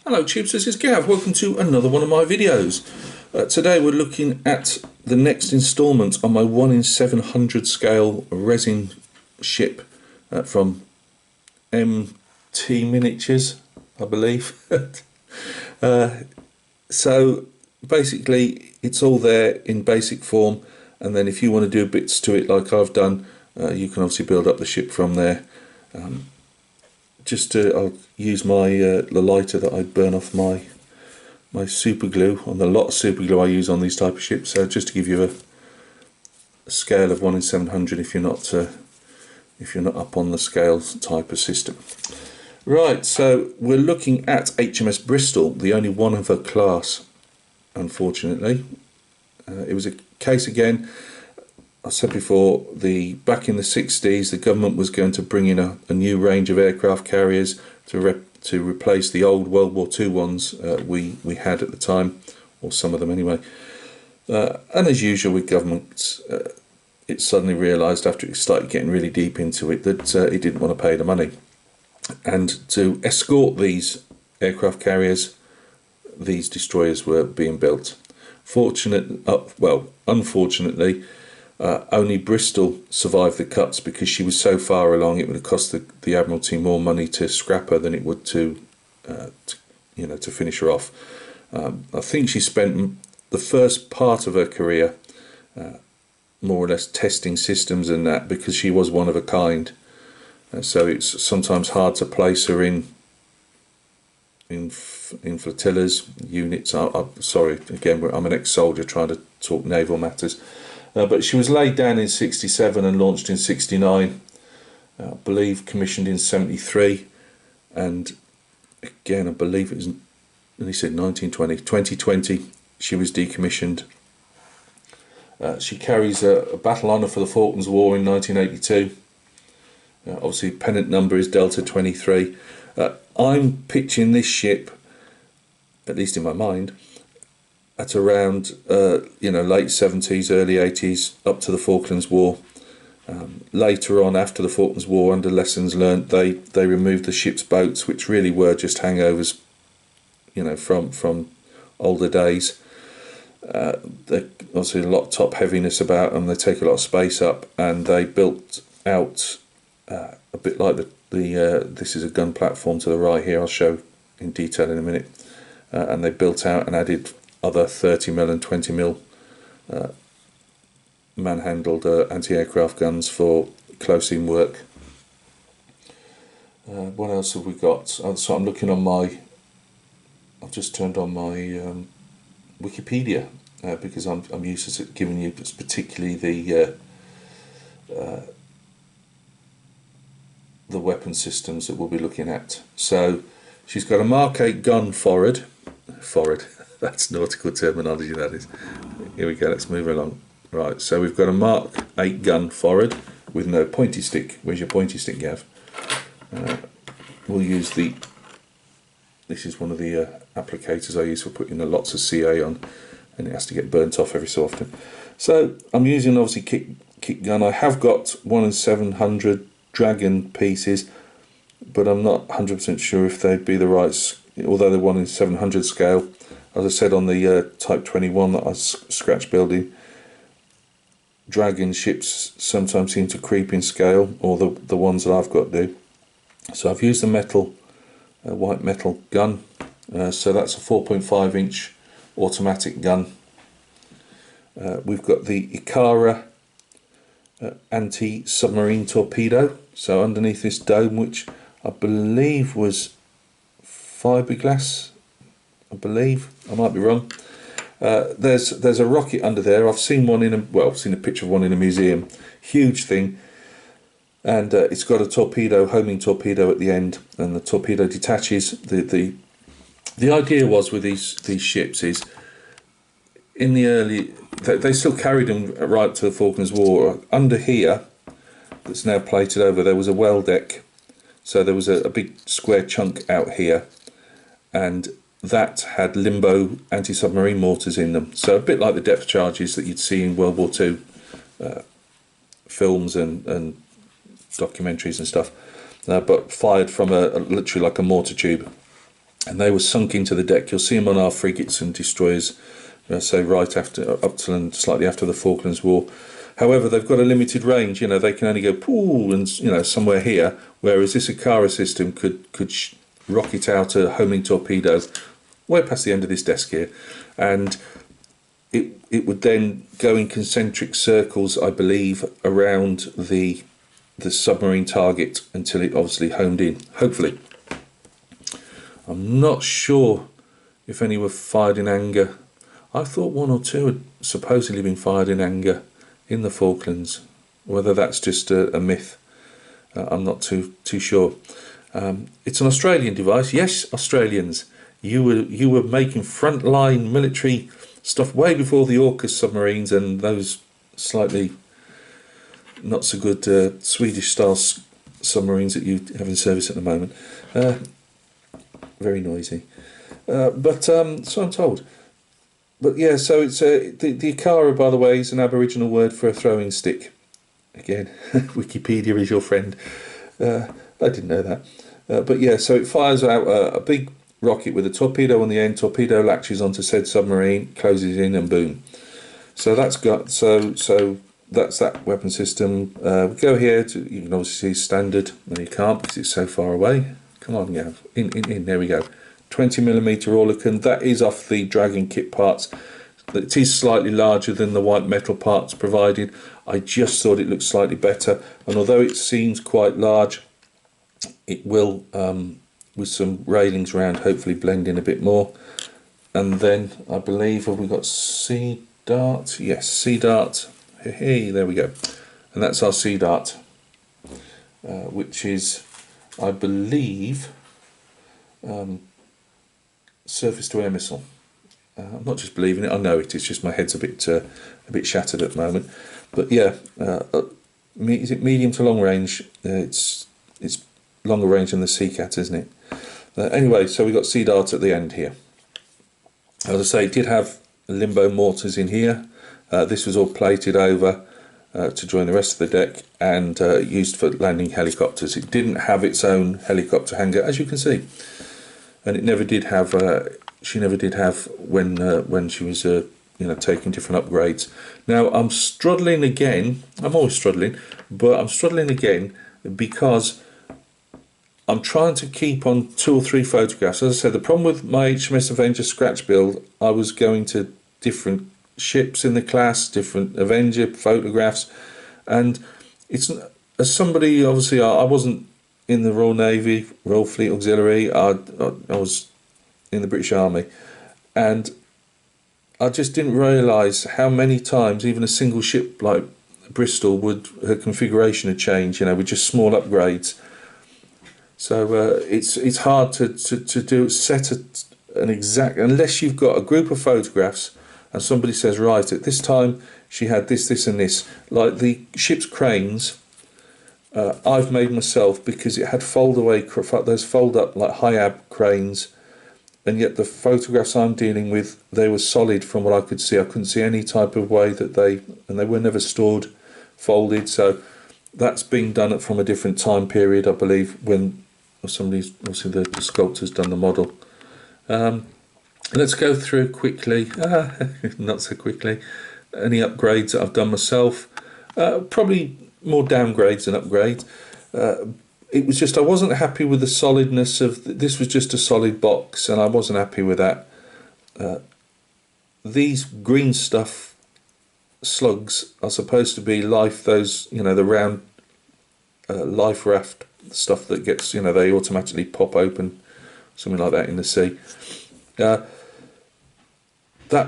Hello Chips, this is Gav. Welcome to another one of my videos. Today we're looking at the next instalment on my 1 in 700 scale resin ship from MT Miniatures, I believe. So basically it's all there in basic form, and then if you want to do bits to it like I've done, you can obviously build up the ship from there. I'll use my the lighter that I burn off my super glue on the lot of super glue I use on these type of ships. So just to give you a scale of 1 in 700 if you're not up on the scales type of system. Right, so we're looking at HMS Bristol, the only one of her class, unfortunately. It was a case again. I said before, back in the 60s, the government was going to bring in a new range of aircraft carriers to replace the old World War II ones we had at the time, or some of them anyway. And as usual with governments, it suddenly realised after it started getting really deep into it that it didn't want to pay the money. And to escort these aircraft carriers, these destroyers were being built. Unfortunately, only Bristol survived the cuts because she was so far along. It would have cost the Admiralty more money to scrap her than it would to finish her off. I think she spent the first part of her career more or less testing systems and that, because she was one of a kind. So it's sometimes hard to place her in flotillas, units. Sorry, again, I'm an ex-soldier trying to talk naval matters. But she was laid down in 67 and launched in 69, I believe commissioned in 73, and again I believe it was, he said 2020 she was decommissioned. She carries a battle honour for the Falklands War in 1982. Obviously pennant number is Delta 23. I'm pitching this ship, at least in my mind, at around late 70s, early 80s, up to the Falklands War. Later on, after the Falklands War, under lessons learnt, they removed the ship's boats, which really were just hangovers, from older days. They obviously a lot of top heaviness about them. They take a lot of space up, and they built out a bit like this is a gun platform to the right here. I'll show in detail in a minute. And they built out and added other 30mm and 20mm manhandled anti-aircraft guns for close-in work. What else have we got? So I'm looking on I've just turned on my Wikipedia because I'm used to giving you particularly the weapon systems that we'll be looking at. So she's got a Mark 8 gun forward. That's nautical terminology, that is. Here we go, let's move along. Right, so we've got a Mark 8 gun forward with no pointy stick. Where's your pointy stick, Gav? We'll use this is one of the applicators I use for putting lots of CA on, and it has to get burnt off every so often. So I'm using obviously kick gun. I have got 1 in 700 Dragon pieces, but I'm not 100% sure if they'd be the right, although they're 1 in 700 scale. As I said on the Type 21 that I scratch building, Dragon ships sometimes seem to creep in scale, or the ones that I've got do. So I've used a white metal gun. So that's a 4.5 inch automatic gun. We've got the Ikara anti-submarine torpedo. So underneath this dome, which I believe was fiberglass, I might be wrong. There's a rocket under there. I've seen I've seen a picture of one in a museum. Huge thing, and it's got a homing torpedo at the end, and the torpedo detaches. The idea was with these ships is, in the early, they still carried them right to the Falklands War. Under here, that's now plated over, there was a well deck. So there was a big square chunk out here, and that had limbo anti-submarine mortars in them. So a bit like the depth charges that you'd see in World War II films and documentaries and stuff, but fired from literally like a mortar tube. and they were sunk into the deck. You'll see them on our frigates and destroyers, say right after, up to and slightly after the Falklands War. However, they've got a limited range. They can only go pool and somewhere here, whereas this Akara system could rocket out a homing torpedo way past the end of this desk here, and it would then go in concentric circles, I believe, around the submarine target until it obviously homed in. Hopefully, I'm not sure if any were fired in anger. I thought one or two had supposedly been fired in anger in the Falklands. Whether that's just a myth, I'm not too sure. It's an Australian device. Yes, Australians, you were making frontline military stuff way before the AUKUS submarines and those slightly not so good Swedish style submarines that you have in service at the moment. Very noisy, but so I'm told. But yeah, so it's the Akara, by the way, is an Aboriginal word for a throwing stick. Again, Wikipedia is your friend. I didn't know that. But yeah, so it fires out a big rocket with a torpedo on the end. Torpedo latches onto said submarine, closes in, and boom. So that's that's that weapon system. We go here to, you can obviously see standard. No, you can't because it's so far away. Come on, yeah, in. There we go. 20mm Orlican. That is off the Dragon kit parts. It is slightly larger than the white metal parts provided. I just thought it looked slightly better, and although it seems quite large, it will, with some railings around, hopefully blend in a bit more. And then I believe, have we got Sea Dart? Yes, Sea Dart. Hey, there we go. And that's our Sea Dart, which is, I believe, surface-to-air missile. I'm not just believing it, I know it. It's just my head's a bit shattered at the moment. But yeah, is it medium to long range? It's longer range than the Seacat, isn't it? Anyway, so we've got Sea Dart at the end here. As I say, it did have limbo mortars in here. This was all plated over to join the rest of the deck and used for landing helicopters. It didn't have its own helicopter hangar, as you can see, and it never did have. She never did have when she was taking different upgrades. Now I'm struggling again. I'm always struggling, but I'm struggling again because I'm trying to keep on 2 or 3 photographs. As I said, the problem with my HMS Avenger scratch build, I was going to different ships in the class, different Avenger photographs, and it's, as somebody, obviously I wasn't in the Royal Navy, Royal Fleet Auxiliary, I was in the British Army, and I just didn't realise how many times even a single ship like Bristol her configuration had changed, with just small upgrades. So it's hard to set an exact, unless you've got a group of photographs and somebody says, right, at this time she had this and this. Like the ship's cranes, I've made myself because it had those fold up like high-ab cranes, and yet the photographs I'm dealing with, they were solid from what I could see. I couldn't see any type of way that they were never stored folded. So that's been done from a different time period, I believe, when somebody's, obviously the sculptor's done the model. Let's go through quickly, not so quickly, any upgrades that I've done myself. Probably more downgrades than upgrades. It was just, I wasn't happy with the solidness of, this was just a solid box and I wasn't happy with that. These green stuff slugs are supposed to be the round life raft stuff that gets, they automatically pop open, something like that in the sea. That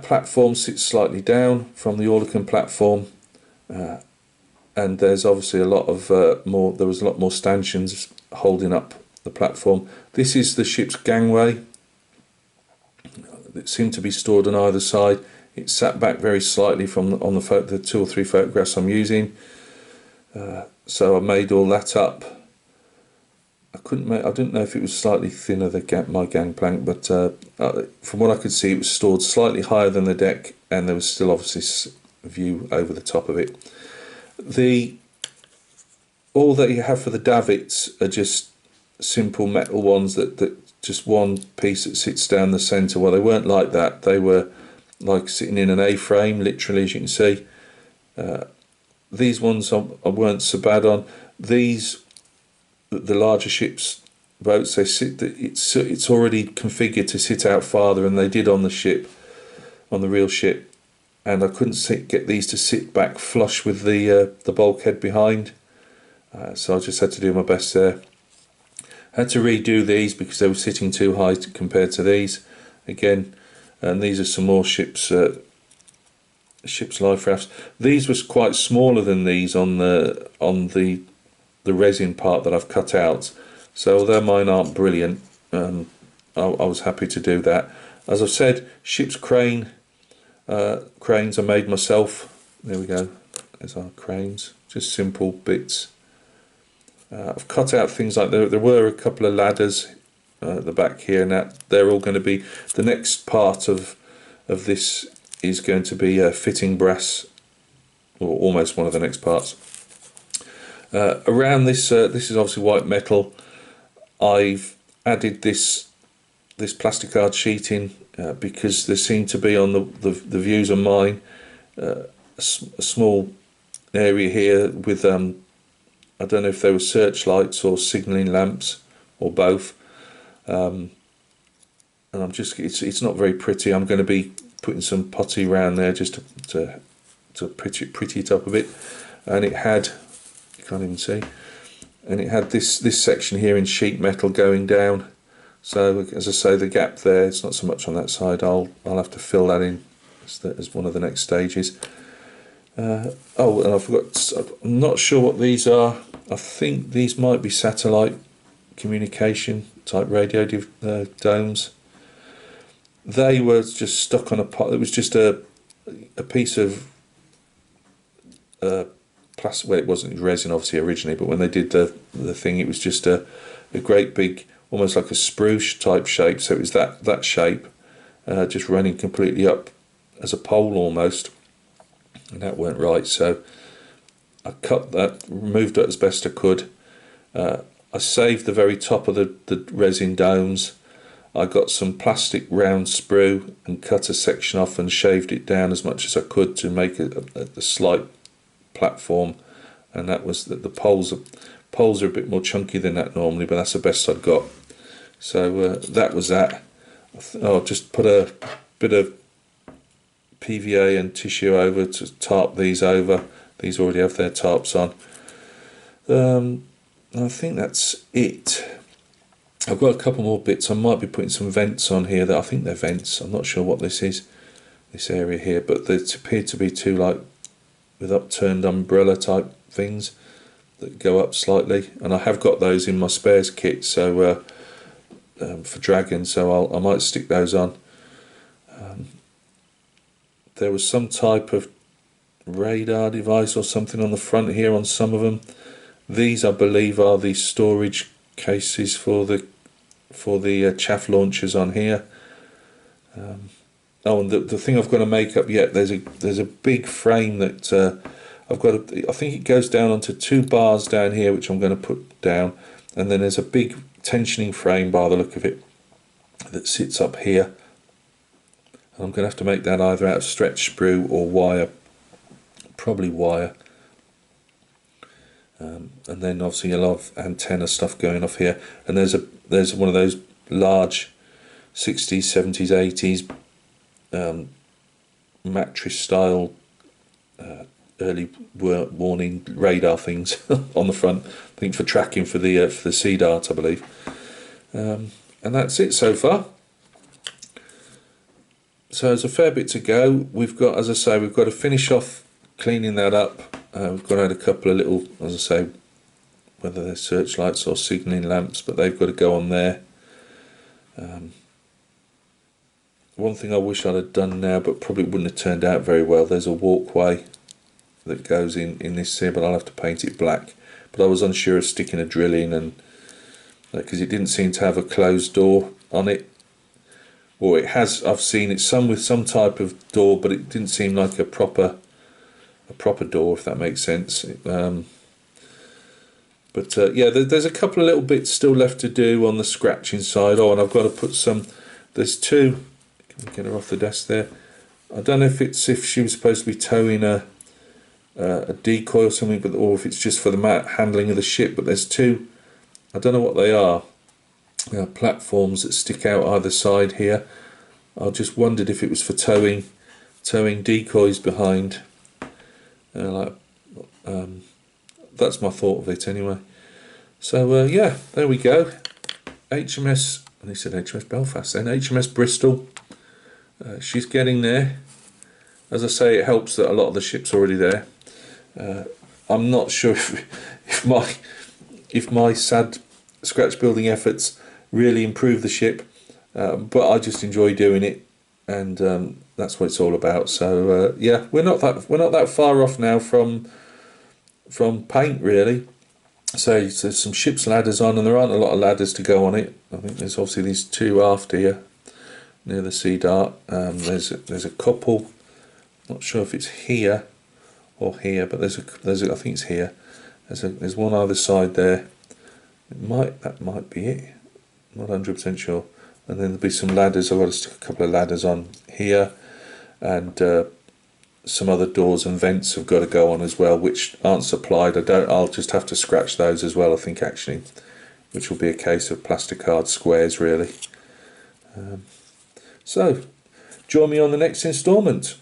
platform sits slightly down from the Orlican platform, and there's obviously a lot of there was a lot more stanchions holding up the platform. This is the ship's gangway. It seemed to be stored on either side. It sat back very slightly from on the 2 or 3 photographs I'm using. So I made all that up. I didn't know if it was slightly thinner my gangplank, but from what I could see, it was stored slightly higher than the deck, and there was still obviously a view over the top of it. All that you have for the davits are just simple metal ones that just one piece that sits down the centre. Well, they weren't like that. They were like sitting in an A-frame, literally, as you can see. These ones I weren't so bad on. These, the larger ships, boats, they sit. It's already configured to sit out farther, and they did on the ship, on the real ship. And I couldn't get these to sit back flush with the bulkhead behind. So I just had to do my best there. Had to redo these because they were sitting too high compared to these. Again, and these are some more ships life rafts. These was quite smaller than these on the resin part that I've cut out. So although mine aren't brilliant, I was happy to do that. As I've said, ship's cranes I made myself. There we go. There's our cranes. Just simple bits. I've cut out things like there were a couple of ladders at the back here, and that they're all going to be the next part of this is going to be fitting brass, or almost one of the next parts. Around this, this is obviously white metal. I've added this plasticard sheeting because there seemed to be on the views of mine a small area here with I don't know if they were searchlights or signalling lamps or both, and I'm just it's not very pretty. I'm going to be putting some putty around there just to pretty it up a bit. And it had, you can't even see, and it had this section here in sheet metal going down. So as I say, the gap there, it's not so much on that side. I'll have to fill that in as one of the next stages. Oh, and I forgot, I'm not sure what these are. I think these might be satellite communication type radio domes. They were just stuck on a pot. It was just a piece of plastic. Well, it wasn't resin obviously originally, but when they did the thing, it was just a great big, almost like a spruce type shape. So it was that shape, just running completely up as a pole almost, and that weren't right. So I cut that, removed it as best I could. I saved the very top of the resin domes. I got some plastic round sprue and cut a section off and shaved it down as much as I could to make a slight platform. And that was the poles are a bit more chunky than that normally, but that's the best I'd got. So that was that. I'll just put a bit of PVA and tissue over to tarp these over. These already have their tarps on. I think that's it. I've got a couple more bits. I might be putting some vents on here that I think they're vents. I'm not sure what this is, this area here, but they appear to be two like with upturned umbrella type things that go up slightly, and I have got those in my spares kit, so for Dragon, so I might stick those on. There was some type of radar device or something on the front here on some of them. These, I believe, are the storage cases for the chaff launchers on here. Oh, and the thing I've got to make up yet, there's a big frame that I've got. I think it goes down onto 2 bars down here, which I'm going to put down, and then there's a big tensioning frame by the look of it that sits up here. And I'm going to have to make that either out of stretch sprue or wire, probably wire. And then obviously a lot of antenna stuff going off here, and there's one of those large 60s, 70s, 80s mattress style early warning radar things on the front. I think for tracking for the Sea Dart, I believe. And that's it so far. So there's a fair bit to go. We've got, as I say, we've got to finish off cleaning that up. We've got to add a couple of little, as I say, whether they're searchlights or signalling lamps, but they've got to go on there. One thing I wish I'd have done now, but probably wouldn't have turned out very well, there's a walkway that goes in this here, but I'll have to paint it black. But I was unsure of sticking a drill in, and because it didn't seem to have a closed door on it. Or it has, I've seen it some with some type of door, but it didn't seem like a proper door, if that makes sense. But yeah, there's a couple of little bits still left to do on the scratching side. Oh, and I've got to put some, there's two, can we get her off the desk there? I don't know if she was supposed to be towing a decoy or something, but or if it's just for the handling of the ship. But there's two, I don't know what they are, platforms that stick out either side here. I just wondered if it was for towing decoys behind. That's my thought of it anyway. So yeah, there we go. HMS, and he said HMS Belfast then, HMS Bristol. She's getting there. As I say, it helps that a lot of the ship's already there. I'm not sure if my sad scratch building efforts really improve the ship, but I just enjoy doing it, and that's what it's all about. So yeah, we're not that far off now from paint really. So there's some ship's ladders on, and there aren't a lot of ladders to go on it. I think there's obviously these two aft here near the sea dart. There's a couple. Not sure if it's here or here, but there's I think it's here. There's one either side there. That might be it. Not 100% sure. And then there'll be some ladders. I've got to stick a couple of ladders on here, and some other doors and vents have got to go on as well, which aren't supplied. I'll just have to scratch those as well, I think, actually, which will be a case of plasticard squares really. So join me on the next instalment.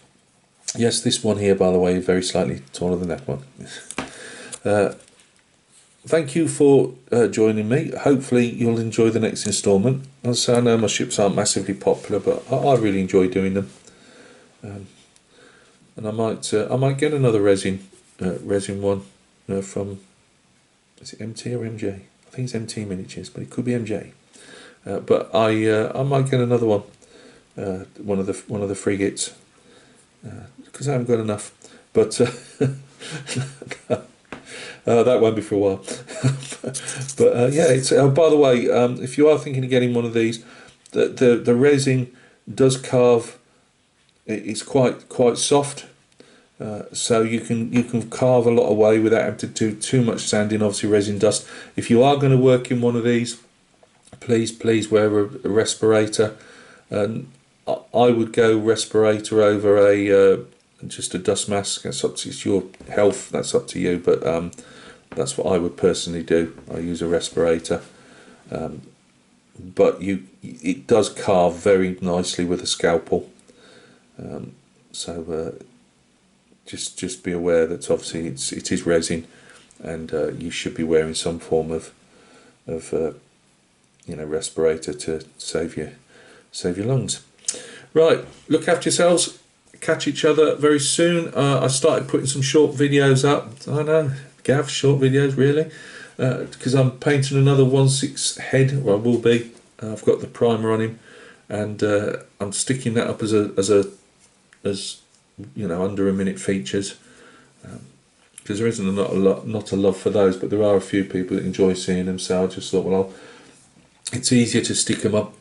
Yes, this one here, by the way, very slightly taller than that one. Thank you for joining me. Hopefully you'll enjoy the next instalment. As I say, I know my ships aren't massively popular, but I really enjoy doing them. And I might get another resin one from, is it MT or MJ? I think it's MT Miniatures, but it could be MJ. But I might get another one, one of the frigates, because I haven't got enough. But that won't be for a while. But yeah, it's by the way, if you are thinking of getting one of these, the resin does carve. It's quite soft, so you can carve a lot away without having to do too much sanding. Obviously, resin dust. If you are going to work in one of these, please wear a respirator. I would go respirator over just a dust mask. That's up to, it's your health. That's up to you. But that's what I would personally do. I use a respirator. But it does carve very nicely with a scalpel. So just be aware that obviously it is resin, and you should be wearing some form of respirator to save your lungs. Right, look after yourselves. Catch each other very soon. I started putting some short videos up. I know, Gav, short videos really, because I'm painting another 1/6 head, or I will be. I've got the primer on him, and I'm sticking that up as under a minute features, because there isn't not a love for those, but there are a few people that enjoy seeing them. So I just thought, well, it's easier to stick them up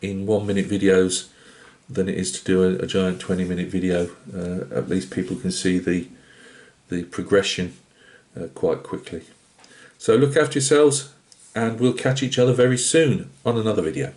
in 1 minute videos than it is to do a giant 20-minute video. At least people can see the progression quite quickly. So look after yourselves, and we'll catch each other very soon on another video.